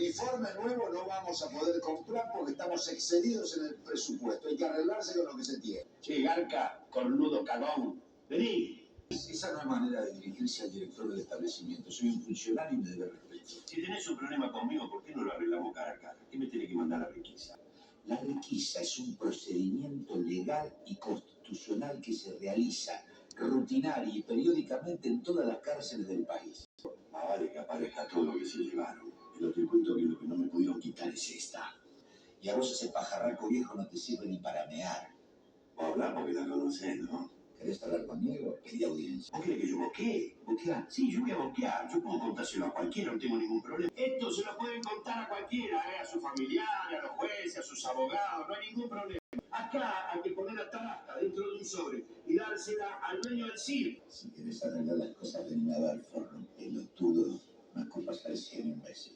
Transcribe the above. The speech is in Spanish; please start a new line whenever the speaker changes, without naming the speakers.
uniforme nuevo no vamos a poder comprar porque estamos excedidos en el presupuesto. Hay que arreglarse con lo que se tiene.
Che, Garca, cornudo, cagón. Vení.
Esa no es manera de dirigirse al director del establecimiento. Soy un funcionario y me debe respeto.
Si tenés un problema conmigo, ¿por qué no lo arreglamos cara a cara? ¿Qué me tiene que mandar la requisa?
La requisa es un procedimiento legal y constitucional que se realiza rutinaria y periódicamente en todas las cárceles del país.
Más vale que aparezca todo lo que se llevaron. Pero te cuento que lo que no me pudieron quitar es esta.
Y a vos ese pajarraco viejo no te sirve ni para mear.
Vos hablás porque la conocés, ¿no?
¿Querés hablar conmigo? Pedí audiencia.
¿Vos querés que yo boquee?
¿Boquear?
Sí, yo voy a boquear. Yo puedo contárselo a cualquiera, no tengo ningún problema. Esto se lo pueden contar a cualquiera, a sus familiares, a los jueces, a sus abogados, no hay ningún problema. Acá hay que poner la tarasca dentro de un sobre y dársela al dueño del circo.
Si querés arreglar las cosas, venime a ver, forro, pelotudo. No es culpa, parecía un imbécil.